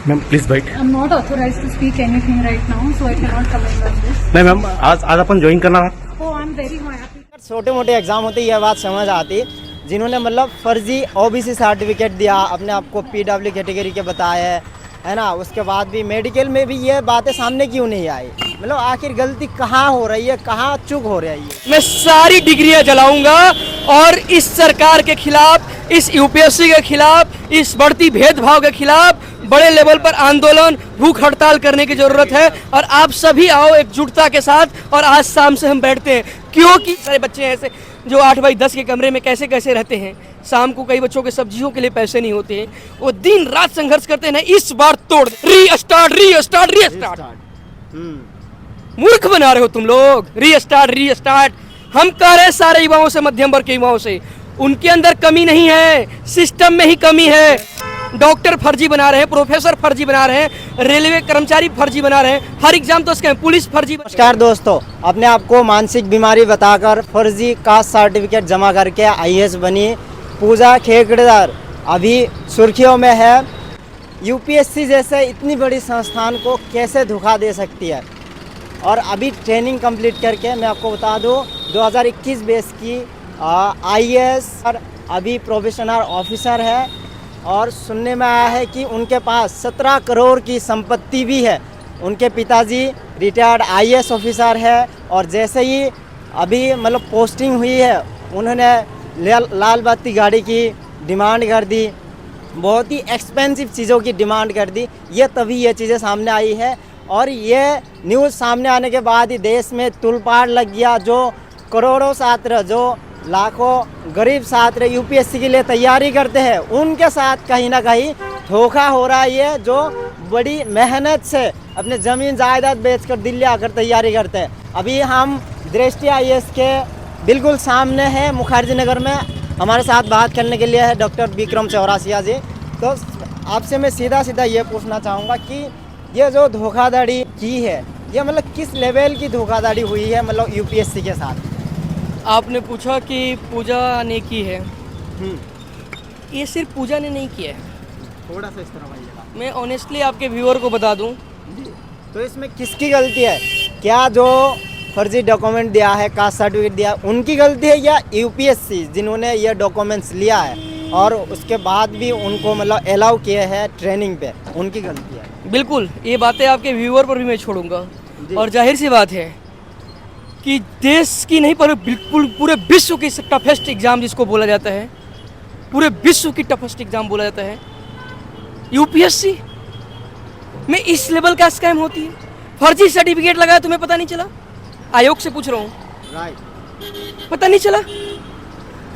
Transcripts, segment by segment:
Ma'am please wait. I'm not authorized to speak anything right now, so I cannot comment on this. नहीं ma'am, आज अपन join करना। Oh, I'm very happy. छोटे मोटे exam होते यह बात समझ आती, जिन्होंने मतलब फर्जी ओबीसी सर्टिफिकेट दिया, अपने आप को पीडब्ल्यू कैटेगरी के बताया है ना, उसके बाद भी मेडिकल में भी ये बातें सामने क्यों नहीं आई? मतलब आखिर गलती कहाँ हो रही है, कहाँ चूक हो रही है? मैं सारी डिग्रियां जलाऊंगा और इस सरकार के खिलाफ, इस यूपीएससी के खिलाफ, इस बढ़ती भेदभाव के खिलाफ बड़े लेवल पर आंदोलन, भूख हड़ताल करने की जरूरत है। और आप सभी आओ एकजुटता के साथ, और आज शाम से हम बैठते हैं, क्योंकि सारे बच्चे ऐसे जो 8x10 के कमरे में कैसे कैसे रहते हैं, शाम को कई बच्चों के सब्जियों के लिए पैसे नहीं होते हैं, वो दिन रात संघर्ष करते हैं। इस बार तोड़, रीस्टार्ट। मूर्ख बना रहे हो तुम लोग। रीस्टार्ट। हम कह रहे हैं सारे युवाओं से, मध्यम वर्ग के युवाओं से, उनके अंदर कमी नहीं है, सिस्टम में ही कमी है। डॉक्टर फर्जी बना रहे हैं, प्रोफेसर फर्जी बना रहे हैं, रेलवे कर्मचारी फर्जी बना रहे हैं, हर एग्जाम तो स्कैम, पुलिस फर्जी। नमस्कार दोस्तों, अपने आप को मानसिक बीमारी बताकर फर्जी कास्ट सर्टिफिकेट जमा करके आईएएस बनी पूजा खेकड़ेदार अभी सुर्खियों में है। यूपीएससी जैसे इतनी बड़ी संस्थान को कैसे धोखा दे सकती है? और अभी ट्रेनिंग कंप्लीट करके मैं आपको बता दूं 2021 बेस की आईएएस और अभी प्रोबेशनर ऑफिसर है। और सुनने में आया है कि उनके पास 17 करोड़ की संपत्ति भी है। उनके पिताजी रिटायर्ड आईएएस ऑफिसर है, और जैसे ही अभी मतलब पोस्टिंग हुई है, उन्होंने लाल बत्ती गाड़ी की डिमांड कर दी, बहुत ही एक्सपेंसिव चीज़ों की डिमांड कर दी। ये तभी ये चीज़ें सामने आई है, और ये न्यूज़ सामने आने के बाद ही देश में तुलपाड़ लग गया। जो करोड़ों छात्र, जो लाखों गरीब छात्र यूपीएससी के लिए तैयारी करते हैं, उनके साथ कहीं ना कहीं धोखा हो रहा है। ये जो बड़ी मेहनत से अपने ज़मीन जायदाद बेचकर दिल्ली आकर तैयारी करते हैं। अभी हम दृष्टि आईएएस के बिल्कुल सामने हैं, मुखर्जी नगर में। हमारे साथ बात करने के लिए है डॉक्टर विक्रम चौरासिया जी। तो आपसे मैं सीधा ये पूछना चाहूँगा कि ये जो धोखाधड़ी की है, ये मतलब किस लेवल की धोखाधड़ी हुई है, मतलब यूपीएससी के साथ? आपने पूछा कि पूजा ने की है, ये सिर्फ पूजा ने नहीं किया है। थोड़ा सा इस तरह आइएगा। मैं ऑनेस्टली आपके व्यूअर को बता दूं, तो इसमें किसकी गलती है? क्या जो फर्जी डॉक्यूमेंट दिया है, कास्ट सर्टिफिकेट दिया, उनकी गलती है, या यूपीएससी जिन्होंने ये डॉक्यूमेंट्स लिया है और उसके बाद भी उनको मतलब अलाउ किए हैं ट्रेनिंग पे, उनकी गलती है? बिल्कुल ये बातें आपके व्यूअर पर भी मैं छोड़ूंगा। और जाहिर सी बात है कि देश की नहीं, पर बिल्कुल पूरे विश्व की टफेस्ट एग्जाम जिसको बोला जाता है, पूरे विश्व की टफेस्ट एग्जाम बोला जाता है, यूपीएससी में इस लेवल का स्कैम होती है। फर्जी सर्टिफिकेट लगाया, तुम्हें पता नहीं चला? आयोग से पूछ रहा हूँ, पता नहीं चला?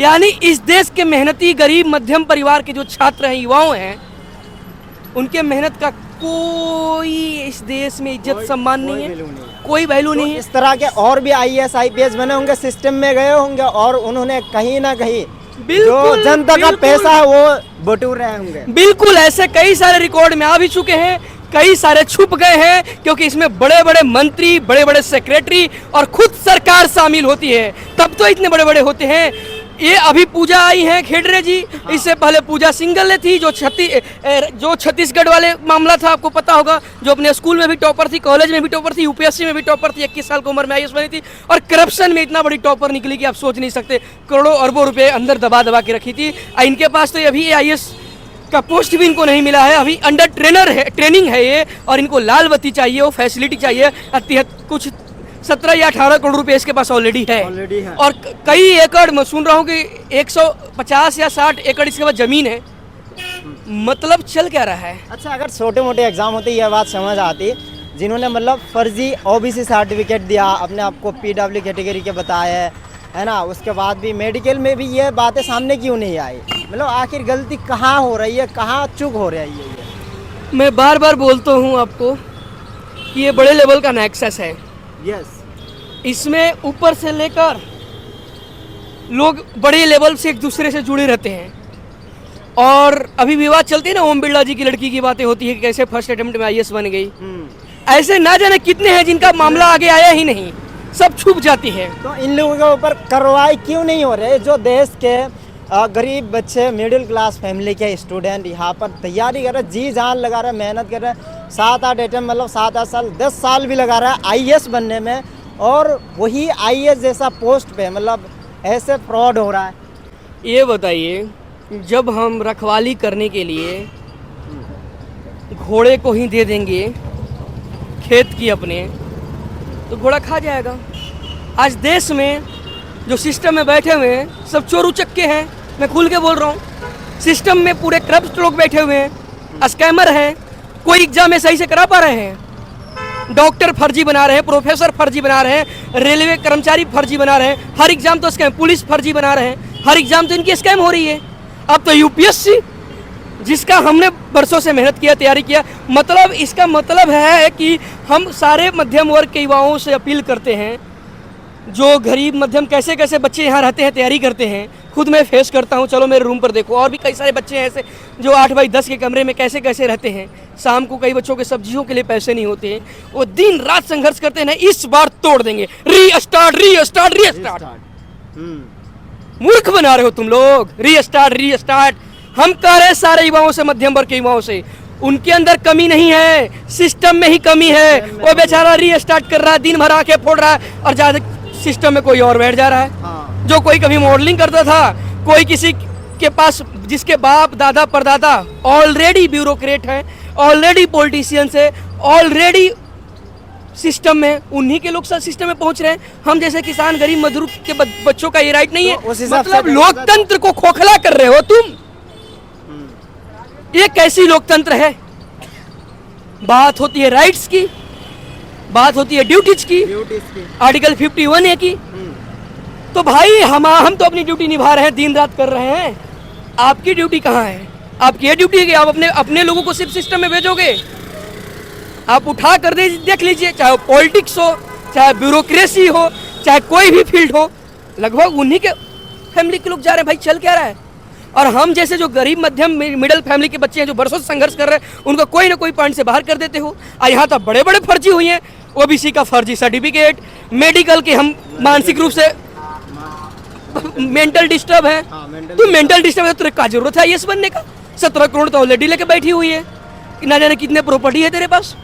यानी इस देश के मेहनती गरीब मध्यम परिवार के जो छात्र हैं, युवाओं हैं, उनके मेहनत का कोई इस देश में इज्जत सम्मान नहीं है, कोई वैल्यू नहीं है। इस तरह के और भी आईएएस आईपीएस बने होंगे, सिस्टम में गए होंगे, और उन्होंने कहीं ना कहीं जो जनता का पैसा है वो बटोर रहे होंगे। बिल्कुल ऐसे कई सारे रिकॉर्ड में आ भी चुके हैं, कई सारे छुप गए हैं, क्योंकि इसमें बड़े बड़े मंत्री, बड़े बड़े सेक्रेटरी और खुद सरकार शामिल होती है, तब तो इतने बड़े बड़े होते हैं। ये अभी पूजा आई है खेडरे जी, इससे पहले पूजा सिंगल थी, जो छत्तीसगढ़ वाले मामला था, आपको पता होगा, जो अपने स्कूल में भी टॉपर थी, कॉलेज में भी टॉपर थी, यूपीएससी में भी टॉपर थी, 21 साल की उम्र में आईएएस बनी थी, और करप्शन में इतना बड़ी टॉपर निकली कि आप सोच नहीं सकते। करोड़ों अरबों रुपए अंदर दबा के रखी थी। इनके पास तो अभी आईएएस का पोस्ट भी इनको नहीं मिला है, अभी अंडर ट्रेनिंग है ये, और इनको लाल बत्ती चाहिए, वो फैसिलिटी चाहिए। कुछ 17 या 18 करोड़ रुपए इसके पास ऑलरेडी है। और कई एकड़, मैं सुन रहा हूँ कि 150 या 60 एकड़ इसके पास जमीन है। मतलब चल क्या रहा है? अच्छा, अगर छोटे मोटे एग्जाम होते यह बात समझ आती, जिन्होंने मतलब फर्जी ओबीसी सर्टिफिकेट दिया, अपने आप को पीडब्ल्यू कैटेगरी के बताया है ना, उसके बाद भी मेडिकल में भी ये बातें सामने क्यों नहीं आई? मतलब आखिर गलती कहाँ हो रही है, कहाँ चूक हो रही है ये? मैं बार बार बोलता हूँ आपको कि ये बड़े लेवल का नेक्सस है। इसमें ऊपर से लेकर लोग बड़े लेवल से एक दूसरे से जुड़े रहते हैं, और अभी विवाद चलते हैं ना, ओम बिरला जी की लड़की की बातें होती है कि कैसे फर्स्ट अटेम्प्ट में आईएएस बन गई। ऐसे ना जाने कितने हैं जिनका मामला आगे आया ही नहीं, सब छुप जाती है। तो इन लोगों के ऊपर कार्रवाई क्यों नहीं हो रही? जो देश के गरीब बच्चे मिडिल क्लास फैमिली के स्टूडेंट यहाँ पर तैयारी कर रहे हैं, जी जान लगा रहे हैं, मेहनत कर रहे हैं। 7-8 अटेम्प्ट मतलब 7-8 साल 10 साल भी लगा रहा है आईएएस बनने में, और वही आईएएस जैसा पोस्ट पे मतलब ऐसे फ्रॉड हो रहा है। ये बताइए, जब हम रखवाली करने के लिए घोड़े को ही दे देंगे खेत की अपने, तो घोड़ा खा जाएगा। आज देश में जो सिस्टम में बैठे हुए हैं सब चोर उचक्के हैं, मैं खुल के बोल रहा हूँ। सिस्टम में पूरे करप्ट लोग बैठे हुए हैं, स्कैमर हैं, कोई एग्जाम में सही से करा पा रहे हैं। डॉक्टर फर्जी बना रहे हैं, प्रोफेसर फर्जी बना रहे हैं, रेलवे कर्मचारी फर्जी बना रहे हैं, हर एग्जाम तो स्कैम, पुलिस फर्जी बना रहे हैं, हर एग्जाम तो इनकी स्कैम हो रही है। अब तो यूपीएससी जिसका हमने बरसों से मेहनत किया, तैयारी किया, मतलब इसका मतलब है कि हम सारे मध्यम वर्ग के युवाओं से अपील करते हैं, जो गरीब मध्यम कैसे कैसे बच्चे यहाँ रहते हैं, तैयारी करते हैं, खुद मैं फेस करता हूँ। चलो मेरे रूम पर देखो, और भी कई सारे बच्चे हैं ऐसे जो 8x10 के कमरे में कैसे कैसे रहते हैं। शाम को कई बच्चों के सब्जियों के लिए पैसे नहीं होते हैं, वो दिन रात संघर्ष करते हैं, इस बार तोड़ देंगे, रीस्टार्ट रीस्टार्ट रीस्टार्ट। मूर्ख बना रहे हो तुम लोग, रीस्टार्ट रीस्टार्ट। हम कह रहे हैं सारे युवाओं से, मध्यम वर्ग के युवाओं से, उनके अंदर कमी नहीं है, सिस्टम में ही कमी है। वो बेचारा रीस्टार्ट कर रहा है, दिन भर आके फोड़ रहा है, और ज्यादा सिस्टम में कोई और बैठ जा रहा है। जो कोई कभी मॉडलिंग करता था, कोई किसी के पास जिसके बाप दादा परदादा ऑलरेडी ब्यूरोक्रेट हैं, ऑलरेडी पॉलिटिशियंस है, ऑलरेडी सिस्टम में, उन्हीं के लोग सिस्टम में पहुंच रहे हैं। हम जैसे किसान गरीब मजदूर के बच्चों का ये राइट नहीं है। मतलब लोकतंत्र को खोखला कर रहे हो तुम। ये कैसी लोकतंत्र है? बात होती है राइट्स की, बात होती है ड्यूटीज की, आर्टिकल 51A की। तो भाई हम तो अपनी ड्यूटी निभा रहे हैं, दिन रात कर रहे हैं। आपकी ड्यूटी कहाँ है? आपकी ये ड्यूटी है कि आप अपने लोगों को सिर्फ सिस्टम में भेजोगे। आप उठा कर देख लीजिए, चाहे पॉलिटिक्स हो, चाहे ब्यूरोक्रेसी हो, चाहे कोई भी फील्ड हो, लगभग उन्हीं के फैमिली के लोग जा रहे हैं। भाई चल क्या रहा है? और हम जैसे जो गरीब मध्यम मिडिल फैमिली के बच्चे हैं, जो बरसों से संघर्ष कर रहे हैं, उनको कोई ना कोई पॉइंट से बाहर कर देते हो। और यहाँ तो बड़े बड़े फर्जी हुई हैं, ओबीसी का फर्जी सर्टिफिकेट, मेडिकल के हम मानसिक रूप से मेंटल डिस्टर्ब है। तुम मेंटल डिस्टर्ब है, तुझे क्या जरूरत है आईएएस बनने का? 17 करोड़ तो ऑलरेडी लेके बैठी हुई है, कि ना जाने कितने प्रॉपर्टी है तेरे पास।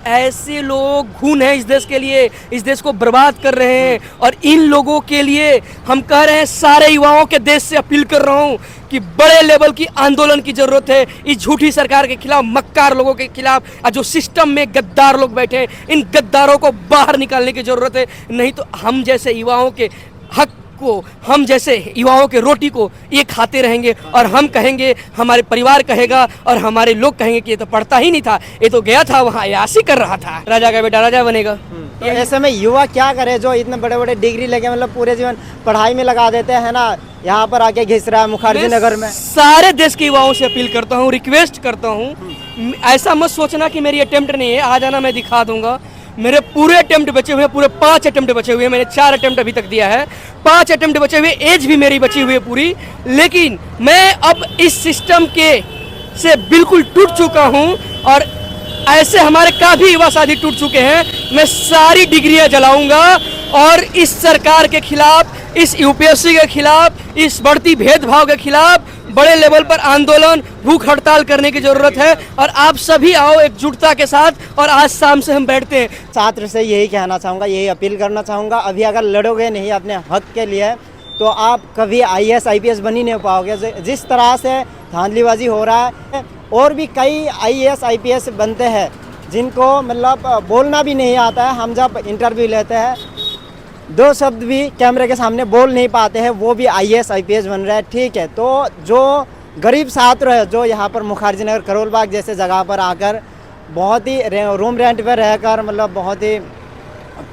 ऐसे लोग खून है इस देश के लिए, इस देश को बर्बाद कर रहे हैं। और इन लोगों के लिए हम कह रहे हैं, सारे युवाओं के देश से अपील कर रहा हूं कि बड़े लेवल की आंदोलन की जरूरत है इस झूठी सरकार के खिलाफ, मक्कार लोगों के खिलाफ, और जो सिस्टम में गद्दार लोग बैठे हैं, इन गद्दारों को बाहर निकालने की जरूरत है। नहीं तो हम जैसे युवाओं के हक को, हम जैसे युवाओं के रोटी को ये खाते रहेंगे, और हम कहेंगे, हमारे परिवार कहेगा, और हमारे लोग कहेंगे कि ये तो पढ़ता ही नहीं था, ये तो गया था वहाँ अयासी कर रहा था। राजा का बेटा राजा बनेगा। तो ऐसे में युवा क्या करे जो इतने बड़े बड़े डिग्री लेके मतलब पूरे जीवन पढ़ाई में लगा देते हैं ना, यहाँ पर आके घिस रहा है मुखर्जी नगर में। सारे देश के युवाओं से अपील करता हूँ, रिक्वेस्ट करता हूँ, ऐसा मत सोचना कि मेरी अटेम्प्ट नहीं है, आ जाना मैं दिखा दूंगा। मेरे पूरे अटेम्प्ट बचे हुए हैं, पूरे 5 अटेम्प्ट बचे हुए हैं। मैंने 4 अटेम्प्ट अभी तक दिया है, 5 अटेम्प्ट बचे हुए, एज भी मेरी बची हुई है पूरी। लेकिन मैं अब इस सिस्टम के से बिल्कुल टूट चुका हूं, और ऐसे हमारे काफी युवा साथी टूट चुके हैं। मैं सारी डिग्रियां जलाऊंगा, और इस सरकार के खिलाफ, इस यूपीएससी के खिलाफ, इस बढ़ती भेदभाव के खिलाफ बड़े लेवल पर आंदोलन, भूख हड़ताल करने की जरूरत है। और आप सभी आओ एकजुटता के साथ, और आज शाम से हम बैठते हैं। छात्र से यही कहना चाहूँगा, यही अपील करना चाहूँगा, अभी अगर लड़ोगे नहीं अपने हक के लिए तो आप कभी आईएएस आईपीएस बन ही नहीं पाओगे। जिस तरह से धांधलीबाजी हो रहा है, और भी कई आईएएस आईपीएस बनते हैं जिनको मतलब बोलना भी नहीं आता है। हम जब इंटरव्यू लेते हैं 2 शब्द भी कैमरे के सामने बोल नहीं पाते हैं, वो भी आईएएस आईपीएस बन रहा है। ठीक है, तो जो गरीब छात्र है, जो यहाँ पर मुखर्जी नगर, करोल बाग जैसे जगह पर आकर बहुत ही रूम रेंट पर रहकर मतलब बहुत ही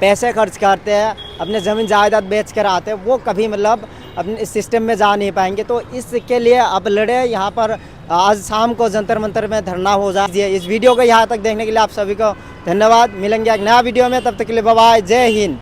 पैसे खर्च करते हैं, अपने ज़मीन जायदाद बेच कर आते हैं, वो कभी मतलब अपने सिस्टम में जा नहीं पाएंगे। तो इसके लिए अब लड़े। यहाँ पर आज शाम को जंतर मंतर में धरना हो जाए। इस वीडियो को यहाँ तक देखने के लिए आप सभी को धन्यवाद। मिलेंगे एक नया वीडियो में, तब तक के लिए बाय बाय, जय हिंद।